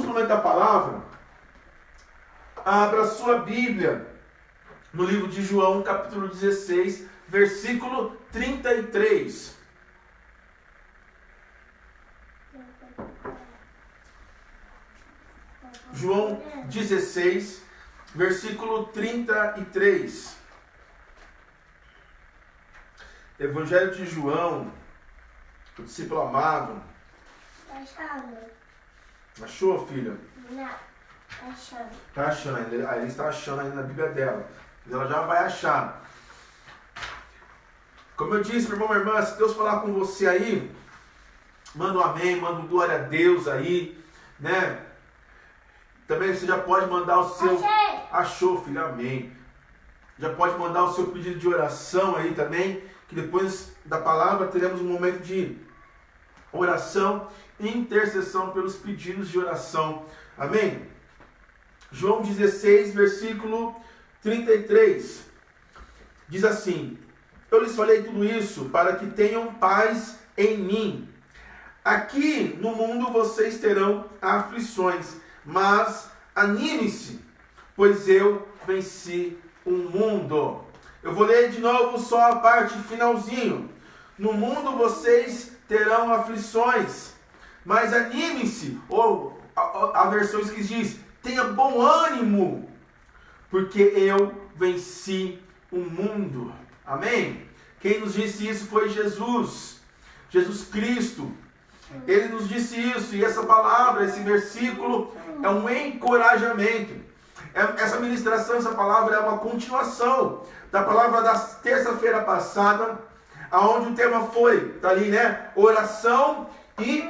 momento da palavra, abra sua Bíblia no livro de João, capítulo 16, versículo 33. João 16, versículo 33. Evangelho de João, o discípulo amado. Achou, filha? Não, achando. Tá achando ainda. Aí ele está achando ainda na Bíblia dela. Mas ela já vai achar. Como eu disse, meu irmão, minha irmã, se Deus falar com você aí, manda um amém, manda um glória a Deus aí, né? Também você já pode mandar o seu... Achei. Achou, filho, amém. Já pode mandar o seu pedido de oração aí também, que depois da palavra teremos um momento de oração e intercessão pelos pedidos de oração. Amém? João 16, versículo 33. Diz assim: eu lhes falei tudo isso para que tenham paz em mim. Aqui no mundo vocês terão aflições, mas anime-se, pois eu venci o mundo. Eu vou ler de novo só a parte finalzinho. No mundo vocês terão aflições, mas anime-se, ou a versão que diz, tenha bom ânimo, porque eu venci o mundo. Amém? Quem nos disse isso foi Jesus Cristo. Ele nos disse isso, e essa palavra, esse versículo é um encorajamento. Essa ministração, essa palavra é uma continuação da palavra da terça-feira passada, aonde o tema foi, tá ali, né? Oração e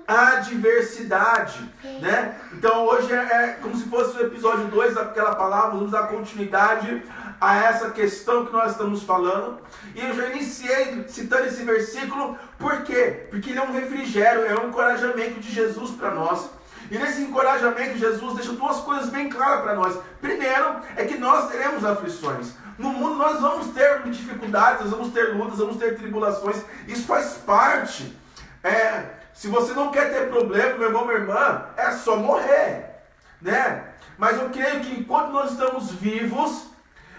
adversidade, né? Então hoje é como se fosse o episódio 2 daquela palavra. Vamos dar continuidade a essa questão que nós estamos falando. E eu já iniciei citando esse versículo, por quê? Porque ele é um refrigério, é um encorajamento de Jesus para nós. E nesse encorajamento, Jesus deixa duas coisas bem claras para nós. Primeiro, é que nós teremos aflições. No mundo nós vamos ter dificuldades, nós vamos ter lutas, vamos ter tribulações. Isso faz parte. Se você não quer ter problema, meu irmão, minha irmã, é só morrer, né? Mas eu creio que enquanto nós estamos vivos,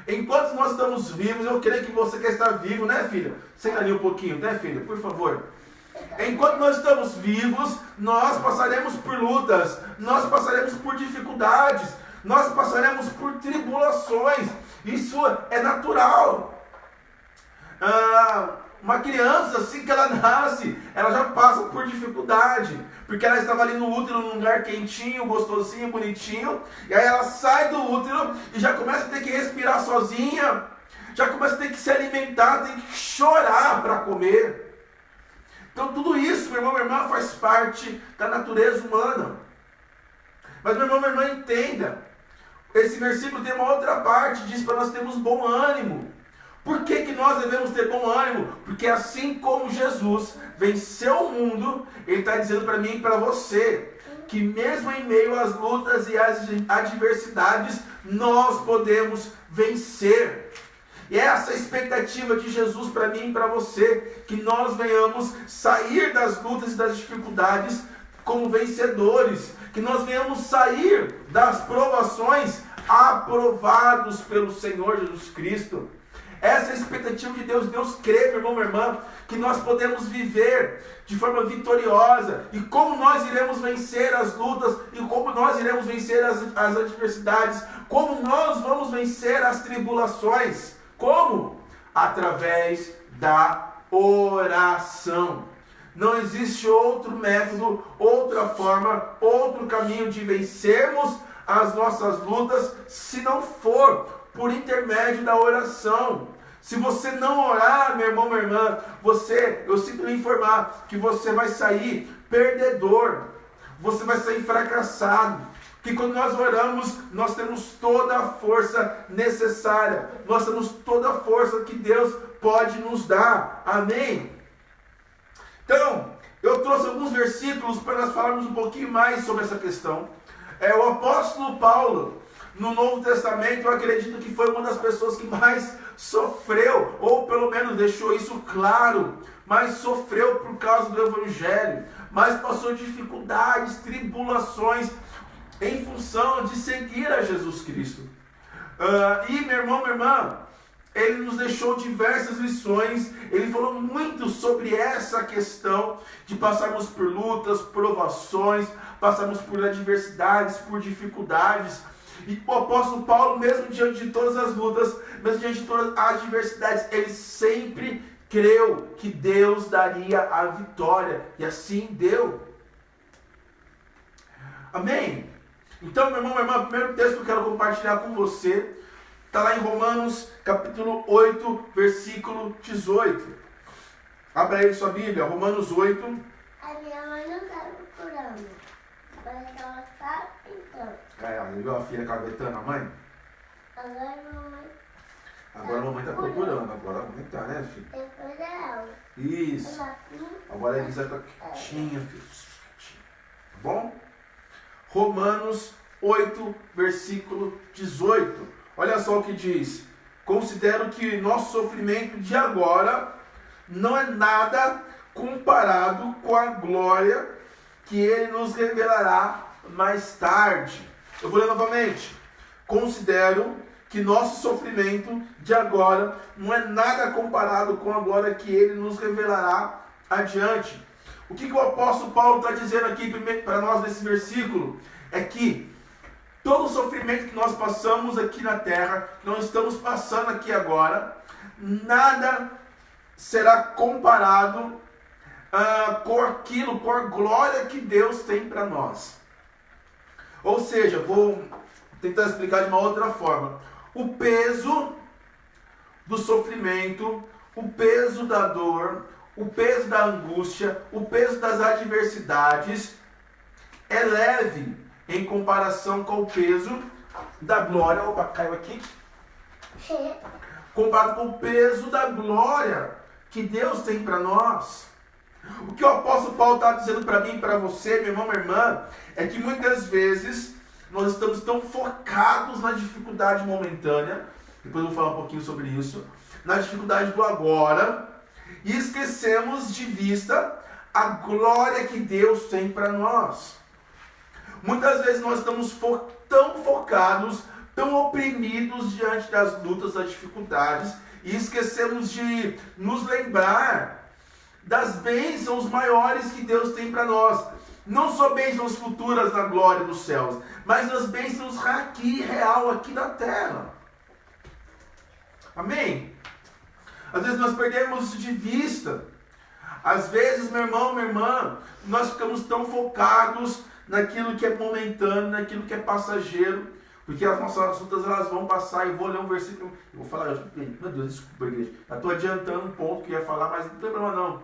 eu creio que você quer estar vivo, né, filha? Senta ali um pouquinho, né, filha? Por favor. Enquanto nós estamos vivos, nós passaremos por lutas, nós passaremos por dificuldades, nós passaremos por tribulações. Isso é natural. Uma criança, assim que ela nasce, ela já passa por dificuldade, porque ela estava ali no útero, num lugar quentinho, gostosinho, bonitinho, e aí ela sai do útero e já começa a ter que respirar sozinha, já começa a ter que se alimentar, tem que chorar para comer. Então tudo isso, meu irmão, minha irmã, faz parte da natureza humana. Mas meu irmão, minha irmã, entenda, esse versículo tem uma outra parte, diz para nós termos bom ânimo. Por que nós devemos ter bom ânimo? Porque assim como Jesus venceu o mundo, Ele está dizendo para mim e para você, que mesmo em meio às lutas e às adversidades, nós podemos vencer. E essa é a expectativa de Jesus para mim e para você, que nós venhamos sair das lutas e das dificuldades como vencedores, que nós venhamos sair das provações aprovados pelo Senhor Jesus Cristo. Essa é a expectativa de Deus. Deus crê, meu irmão, minha irmã, que nós podemos viver de forma vitoriosa. E como nós iremos vencer as lutas, e como nós iremos vencer as adversidades, como nós vamos vencer as tribulações. Como? Através da oração. Não existe outro método, outra forma, outro caminho de vencermos as nossas lutas, se não for por intermédio da oração. Se você não orar, meu irmão, minha irmã, eu sinto lhe informar que você vai sair perdedor, você vai sair fracassado. Que quando nós oramos, nós temos toda a força necessária, nós temos toda a força que Deus pode nos dar. Amém? Então, eu trouxe alguns versículos para nós falarmos um pouquinho mais sobre essa questão. O apóstolo Paulo, no Novo Testamento, eu acredito que foi uma das pessoas que mais sofreu, ou pelo menos deixou isso claro, mais sofreu por causa do Evangelho, mais passou dificuldades, tribulações, em função de seguir a Jesus Cristo. E meu irmão, minha irmã, ele nos deixou diversas lições, ele falou muito sobre essa questão de passarmos por lutas, provações, passarmos por adversidades, por dificuldades. E o apóstolo Paulo, mesmo diante de todas as lutas, mesmo diante de todas as adversidades, ele sempre creu que Deus daria a vitória, e assim deu. Amém? Então, meu irmão, minha irmã, o primeiro texto que eu quero compartilhar com você está lá em Romanos, capítulo 8, versículo 18. Abra aí sua Bíblia, Romanos 8. A minha mãe não está procurando, mas ela está pintando. Ela viu a filha cavetando a mãe? Agora a mamãe está procurando. Agora a mamãe está, né, filho? Depois é ela. Isso. Agora a Elisa está quietinha, filho. Tá bom? Romanos 8, versículo 18. Olha só o que diz. Considero que nosso sofrimento de agora não é nada comparado com a glória que Ele nos revelará mais tarde. Eu vou ler novamente. Considero que nosso sofrimento de agora não é nada comparado com a glória que Ele nos revelará adiante. O que o apóstolo Paulo está dizendo aqui para nós nesse versículo? É que todo o sofrimento que nós passamos aqui na terra, que nós estamos passando aqui agora, nada será comparado com aquilo, com a glória que Deus tem para nós. Ou seja, vou tentar explicar de uma outra forma. O peso do sofrimento, o peso da dor, o peso da angústia, o peso das adversidades é leve em comparação com o peso da glória. Opa, caiu aqui. Comparado com o peso da glória que Deus tem para nós. O que o apóstolo Paulo está dizendo para mim e para você, meu irmão, minha irmã, é que muitas vezes nós estamos tão focados na dificuldade momentânea, depois eu vou falar um pouquinho sobre isso, na dificuldade do agora, e esquecemos de vista a glória que Deus tem para nós. Muitas vezes nós estamos tão focados, tão oprimidos diante das lutas, das dificuldades, e esquecemos de nos lembrar das bênçãos maiores que Deus tem para nós. Não só bênçãos futuras na glória dos céus, mas as bênçãos aqui, real, aqui na terra. Amém? Às vezes nós perdemos isso de vista. Às vezes, meu irmão, minha irmã, nós ficamos tão focados naquilo que é momentâneo, naquilo que é passageiro, porque as nossas lutas elas vão passar. E vou ler um versículo, eu vou falar, meu Deus, desculpa, igreja, eu estou adiantando um ponto que eu ia falar, mas não tem problema não.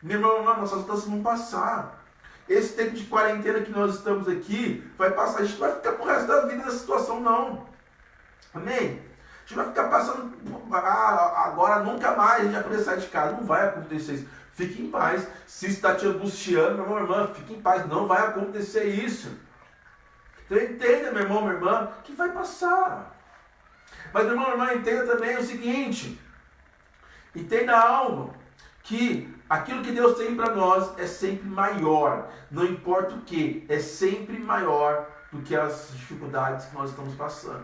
Meu irmão, nossas lutas vão passar. Esse tempo de quarentena que nós estamos aqui vai passar, a gente não vai ficar pro resto da vida nessa situação não. Amém? A gente vai ficar passando, agora nunca mais a gente vai poder sair de casa, não vai acontecer isso. Fique em paz. Se está te angustiando, meu irmão, minha irmã, fique em paz. Não vai acontecer isso. Então entenda, meu irmão, minha irmã, que vai passar. Mas, meu irmão, minha irmã, entenda também o seguinte. Entenda algo. Que aquilo que Deus tem para nós é sempre maior. Não importa o que. É sempre maior do que as dificuldades que nós estamos passando.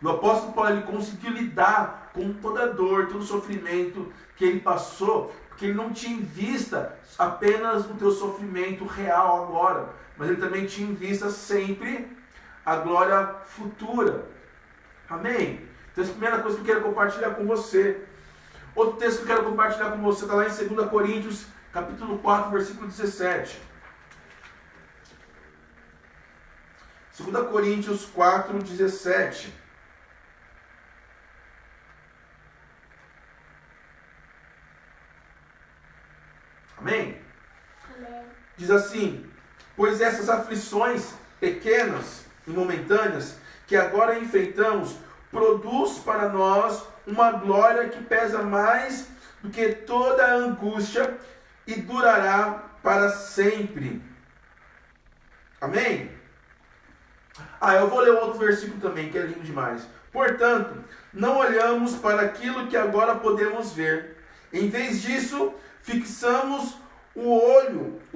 E o apóstolo Paulo, ele conseguiu lidar com toda a dor, todo o sofrimento que ele passou, porque ele não tinha em vista apenas o teu sofrimento real agora, mas ele também tinha em vista sempre a glória futura. Amém? Então essa é a primeira coisa que eu quero compartilhar com você. Outro texto que eu quero compartilhar com você está lá em 2 Coríntios, capítulo 4, versículo 17. 2 Coríntios 4, 17. Amém? Amém. Diz assim: pois essas aflições pequenas e momentâneas que agora enfrentamos produz para nós uma glória que pesa mais do que toda a angústia e durará para sempre. Amém? Eu vou ler outro versículo também, que é lindo demais. Portanto, não olhamos para aquilo que agora podemos ver. Em vez disso, fixamos o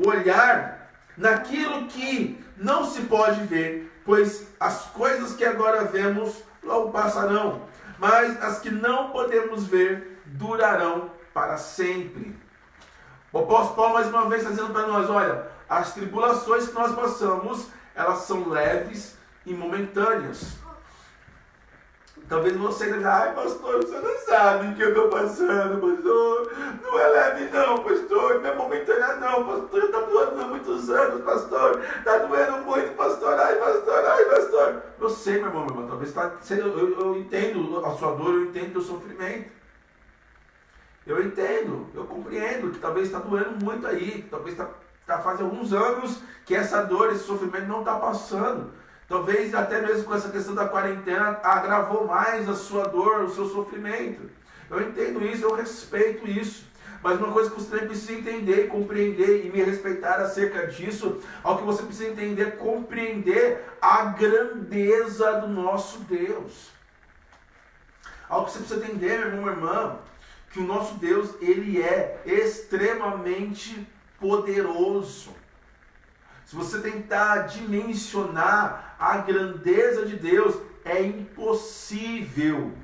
olhar naquilo que não se pode ver, pois as coisas que agora vemos logo passarão, mas as que não podemos ver durarão para sempre. O apóstolo Paulo mais uma vez está dizendo para nós, olha, as tribulações que nós passamos, elas são leves e momentâneas. Talvez você diga, ai pastor, você não sabe o que eu estou passando, pastor, não é leve não, pastor, não é momentânea não, pastor, está doendo há muitos anos, pastor, está doendo muito, pastor, ai pastor. Eu sei, meu irmão, talvez eu entendo a sua dor, eu entendo o seu sofrimento. Eu entendo, eu compreendo que talvez está doendo muito aí, talvez está faz alguns anos que essa dor, esse sofrimento não está passando. Talvez até mesmo com essa questão da quarentena agravou mais a sua dor, o seu sofrimento. Eu entendo isso, eu respeito isso. Mas uma coisa que você também precisa entender, compreender e me respeitar acerca disso, ao que você precisa entender, compreender a grandeza do nosso Deus. Algo que você precisa entender, meu irmão, minha irmã, que o nosso Deus, ele é extremamente poderoso. Se você tentar dimensionar a grandeza de Deus, é impossível.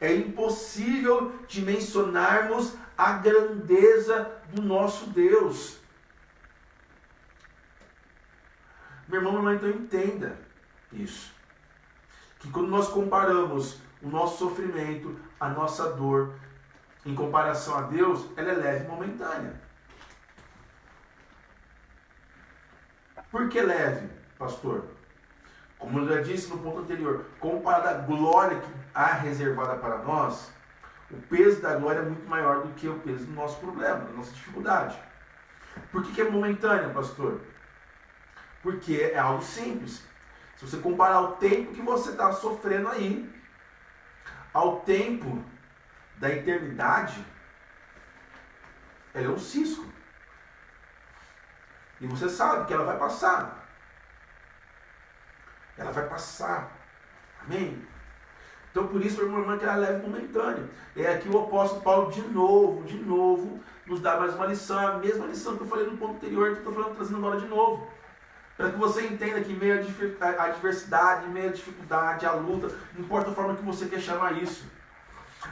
É impossível dimensionarmos a grandeza do nosso Deus. Meu irmão, minha irmã, então entenda isso. Que quando nós comparamos o nosso sofrimento, a nossa dor, em comparação a Deus, ela é leve e momentânea. Por que leve, pastor? Como eu já disse no ponto anterior, comparado à glória que há reservada para nós, o peso da glória é muito maior do que o peso do nosso problema, da nossa dificuldade. Por que é momentânea, pastor? Porque é algo simples. Se você comparar o tempo que você está sofrendo aí, ao tempo da eternidade, ela é um cisco. E você sabe que ela vai passar. Ela vai passar. Amém? Então por isso, meu irmão, que ela é leve e momentânea. É aqui o apóstolo Paulo de novo, nos dá mais uma lição. A mesma lição que eu falei no ponto anterior, que eu estou trazendo agora de novo. Para que você entenda que meio à adversidade, meio à dificuldade, à luta, não importa a forma que você quer chamar isso.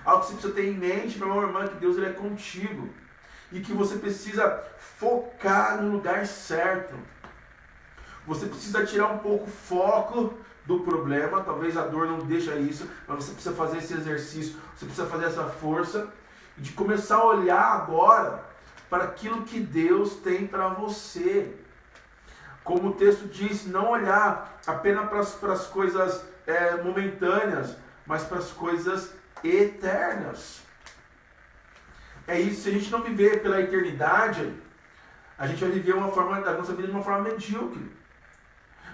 Algo que você precisa ter em mente, meu irmão, irmã, que Deus ele é contigo. E que você precisa focar no lugar certo. Você precisa tirar um pouco o foco do problema. Talvez a dor não deixe isso, mas você precisa fazer esse exercício. Você precisa fazer essa força de começar a olhar agora para aquilo que Deus tem para você. Como o texto diz, não olhar apenas para as coisas momentâneas, mas para as coisas eternas. É isso, se a gente não viver pela eternidade, a gente vai viver a nossa vida de uma forma medíocre.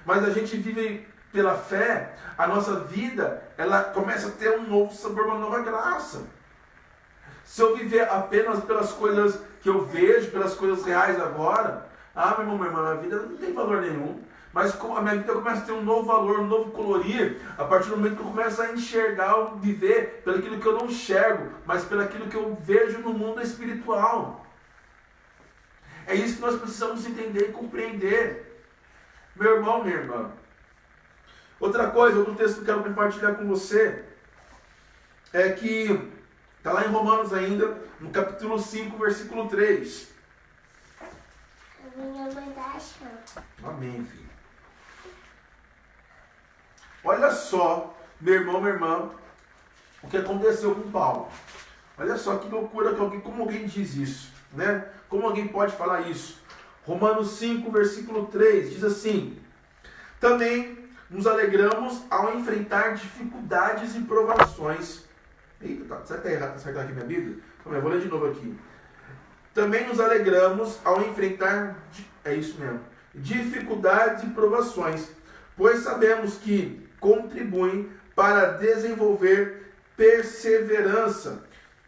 Mas a gente vive pela fé, a nossa vida, ela começa a ter um novo sabor, uma nova graça. Se eu viver apenas pelas coisas que eu vejo, pelas coisas reais agora, meu irmão, minha irmã, a vida não tem valor nenhum. Mas a minha vida começa a ter um novo valor, um novo colorir, a partir do momento que eu começo a enxergar, viver pelo aquilo que eu não enxergo, mas pelo aquilo que eu vejo no mundo espiritual. É isso que nós precisamos entender e compreender. Meu irmão, minha irmã. Outra coisa, outro texto que eu quero compartilhar com você, é que está lá em Romanos ainda, no capítulo 5, versículo 3. A minha mãe tá achando. Amém, filho. Olha só, meu irmão, minha irmã, o que aconteceu com Paulo. Olha só que loucura, como alguém diz isso, né? Como alguém pode falar isso? Romanos 5, versículo 3, diz assim: também nos alegramos ao enfrentar dificuldades e provações. Eita, será que está errado? Será que está aqui minha Bíblia? Então, eu vou ler de novo aqui. Também nos alegramos ao enfrentar, é isso mesmo, dificuldades e provações, pois sabemos que contribuem para desenvolver perseverança.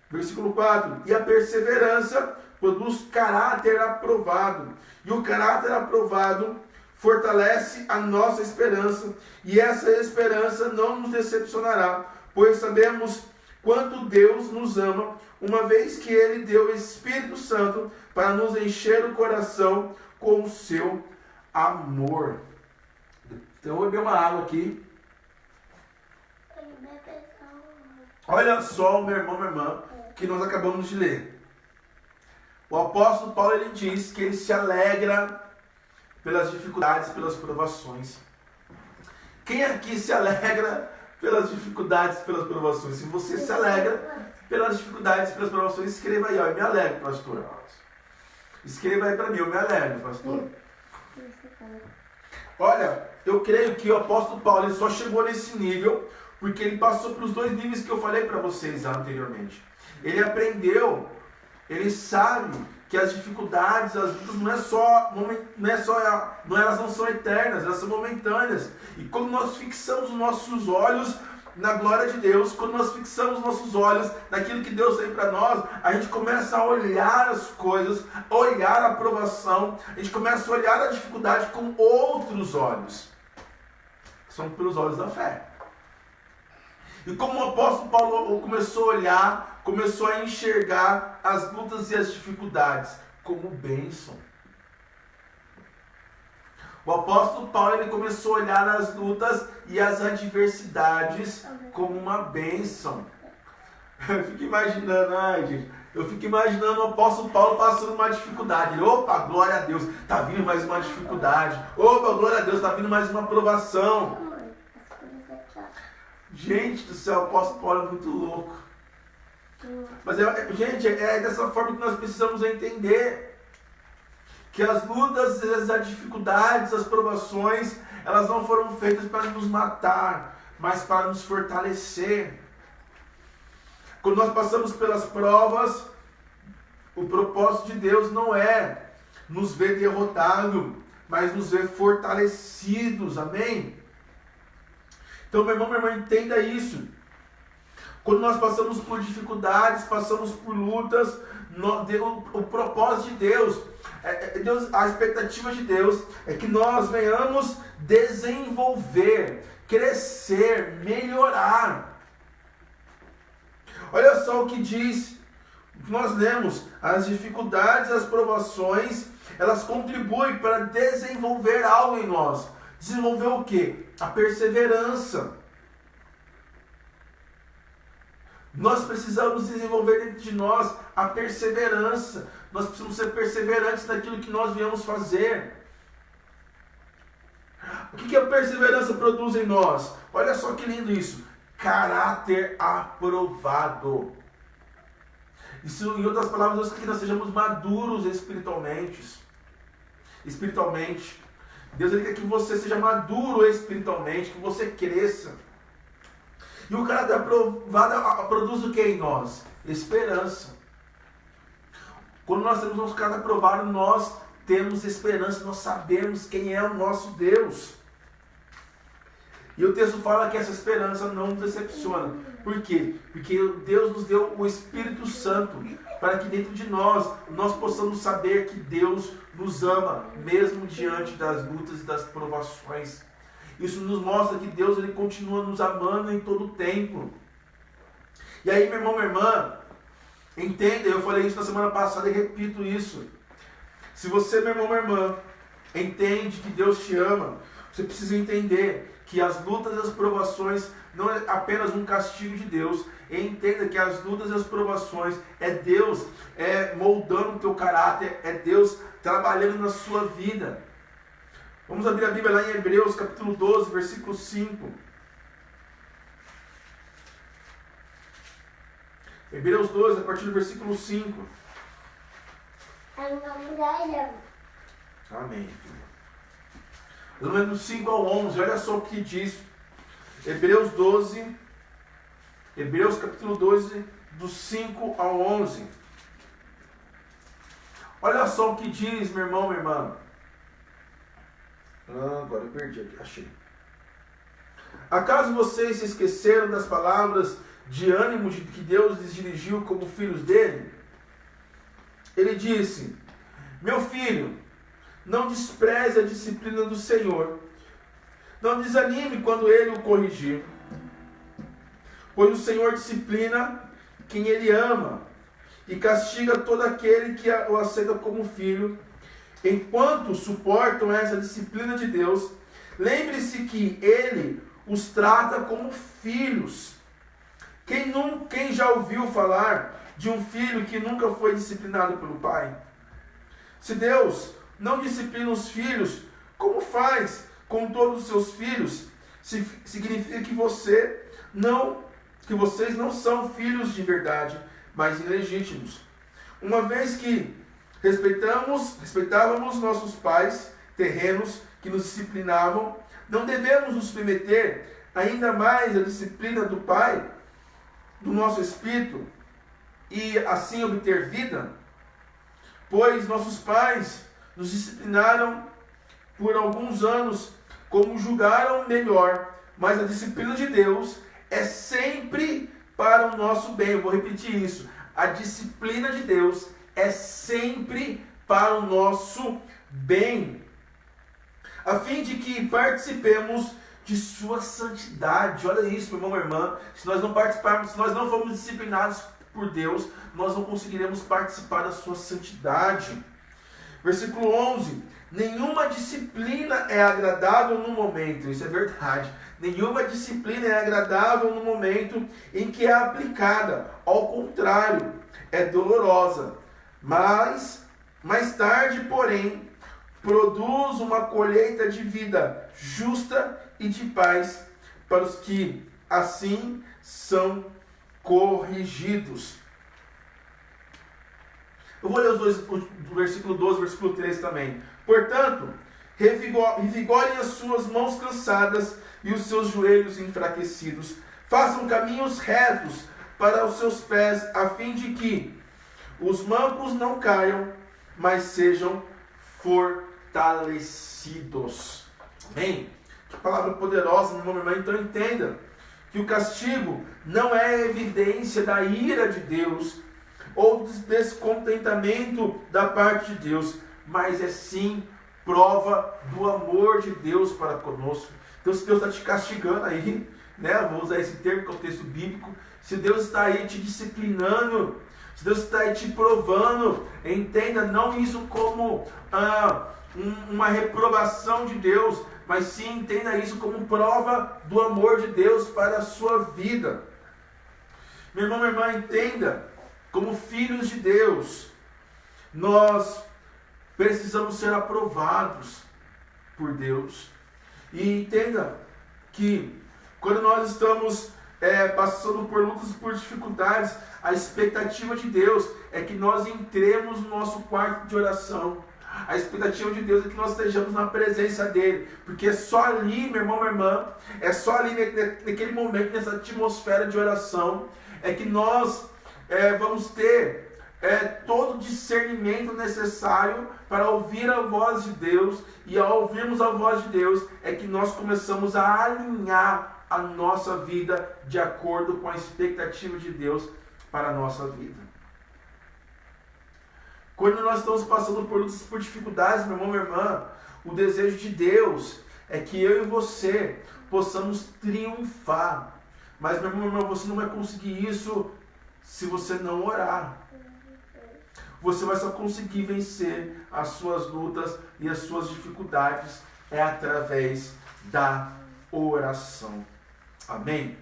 Versículo 4. E a perseverança produz caráter aprovado. E o caráter aprovado, fortalece a nossa esperança, e essa esperança não nos decepcionará, pois sabemos quanto Deus nos ama, uma vez que Ele deu o Espírito Santo para nos encher o coração com o seu amor. Então eu vou beber uma água aqui. Olha só, meu irmão, minha irmã, que nós acabamos de ler. O apóstolo Paulo, ele diz que ele se alegra pelas dificuldades, pelas provações. Quem aqui se alegra pelas dificuldades, pelas provações? Se você se alegra pelas dificuldades, pelas provações, escreva aí, ó, eu me alegro, pastor. Escreva aí para mim, eu me alegro, pastor. Olha, eu creio que o apóstolo Paulo ele só chegou nesse nível porque ele passou pelos dois níveis que eu falei para vocês anteriormente. Ele aprendeu, ele sabe que as dificuldades, as lutas elas não são eternas, elas são momentâneas. E quando nós fixamos os nossos olhos na glória de Deus, quando nós fixamos os nossos olhos naquilo que Deus tem para nós, a gente começa a olhar as coisas, a olhar a provação, a gente começa a olhar a dificuldade com outros olhos, que são pelos olhos da fé. E como o apóstolo Paulo começou a olhar, começou a enxergar as lutas e as dificuldades como bênção. O apóstolo Paulo ele começou a olhar as lutas e as adversidades como uma bênção. Eu fico imaginando o apóstolo Paulo passando uma dificuldade. Opa, glória a Deus, está vindo mais uma dificuldade. Opa, glória a Deus, está vindo mais uma provação. Gente do céu, o apóstolo Paulo é muito louco. Mas, gente, é dessa forma que nós precisamos entender que as lutas, as dificuldades, as provações, elas não foram feitas para nos matar, mas para nos fortalecer. Quando nós passamos pelas provas, o propósito de Deus não é nos ver derrotados, mas nos ver fortalecidos, amém? Então, meu irmão, minha irmã, entenda isso. Quando nós passamos por dificuldades, passamos por lutas, o propósito de Deus, a expectativa de Deus é que nós venhamos desenvolver, crescer, melhorar. Olha só o que diz, nós lemos, as dificuldades, as provações, elas contribuem para desenvolver algo em nós. Desenvolver o quê? A perseverança. Nós precisamos desenvolver dentro de nós a perseverança. Nós precisamos ser perseverantes naquilo que nós viemos fazer. O que a perseverança produz em nós? Olha só que lindo isso. Caráter aprovado. Isso, em outras palavras, Deus quer que nós sejamos maduros espiritualmente. Deus ele quer que você seja maduro espiritualmente, que você cresça. E o caráter aprovado produz o que em nós? Esperança. Quando nós temos nosso caráter aprovado, nós temos esperança, nós sabemos quem é o nosso Deus. E o texto fala que essa esperança não nos decepciona. Por quê? Porque Deus nos deu o Espírito Santo para que dentro de nós possamos saber que Deus nos ama, mesmo diante das lutas e das provações. Isso nos mostra que Deus ele continua nos amando em todo o tempo. E aí, meu irmão, minha irmã, entenda, eu falei isso na semana passada e repito isso. Se você, meu irmão, minha irmã, entende que Deus te ama, você precisa entender que as lutas e as provações não é apenas um castigo de Deus. Entenda que as lutas e as provações é Deus moldando o teu caráter, é Deus trabalhando na sua vida. Vamos abrir a Bíblia lá em Hebreus capítulo 12, versículo 5. Hebreus 12, a partir do versículo 5. Amém. Do 5 ao 11, olha só o que diz. Hebreus capítulo 12, do 5 ao 11. Olha só o que diz, meu irmão, minha irmã. Agora eu perdi aqui, achei. Acaso vocês se esqueceram das palavras de ânimo que Deus lhes dirigiu como filhos dele? Ele disse: meu filho, não despreze a disciplina do Senhor. Não desanime quando Ele o corrigir, pois o Senhor disciplina quem Ele ama e castiga todo aquele que o aceita como filho. Enquanto suportam essa disciplina de Deus, lembre-se que Ele os trata como filhos. Quem já ouviu falar de um filho que nunca foi disciplinado pelo pai? Se Deus não disciplina os filhos, como faz com todos os seus filhos? Significa que vocês não são filhos de verdade, mas ilegítimos. Uma vez que respeitávamos nossos pais terrenos que nos disciplinavam, não devemos nos submeter ainda mais à disciplina do Pai, do nosso espírito, e assim obter vida? Pois nossos pais nos disciplinaram por alguns anos como julgaram melhor, mas a disciplina de Deus é sempre para o nosso bem. Eu vou repetir isso. A disciplina de Deus é sempre para o nosso bem, a fim de que participemos de sua santidade. Olha isso, meu irmão, minha irmã. Se nós não participarmos, se nós não formos disciplinados por Deus, nós não conseguiremos participar da sua santidade. Versículo 11. Nenhuma disciplina é agradável no momento. Isso é verdade. Nenhuma disciplina é agradável no momento em que é aplicada. Ao contrário, é dolorosa. Mas, mais tarde, porém, produz uma colheita de vida justa e de paz para os que assim são corrigidos. Eu vou ler os dois, o versículo 12 e o versículo 13 também. Portanto, revigorem as suas mãos cansadas e os seus joelhos enfraquecidos. Façam caminhos retos para os seus pés, a fim de que os mancos não caiam, mas sejam fortalecidos. Amém? Que palavra poderosa, meu irmão, minha irmã. Então entenda que o castigo não é evidência da ira de Deus ou descontentamento da parte de Deus, mas é sim prova do amor de Deus para conosco. Então, se Deus está te castigando aí, né? Vou usar esse termo, contexto bíblico. Se Deus está aí te disciplinando, se Deus está aí te provando, entenda não isso como uma reprovação de Deus, mas sim entenda isso como prova do amor de Deus para a sua vida. Meu irmão, minha irmã, entenda, como filhos de Deus, nós precisamos ser aprovados por Deus. E entenda que quando nós estamos passando por lutas e por dificuldades, a expectativa de Deus é que nós entremos no nosso quarto de oração. A expectativa de Deus é que nós estejamos na presença dEle, porque é só ali, meu irmão, minha irmã, é só ali naquele momento, nessa atmosfera de oração, é que nós vamos ter todo o discernimento necessário para ouvir a voz de Deus, e ao ouvirmos a voz de Deus, é que nós começamos a alinhar a nossa vida de acordo com a expectativa de Deus para a nossa vida. Quando nós estamos passando por lutas, por dificuldades, meu irmão, minha irmã, o desejo de Deus é que eu e você possamos triunfar. Mas, meu irmão, minha irmã, você não vai conseguir isso se você não orar. Você vai só conseguir vencer as suas lutas e as suas dificuldades através da oração. Amém?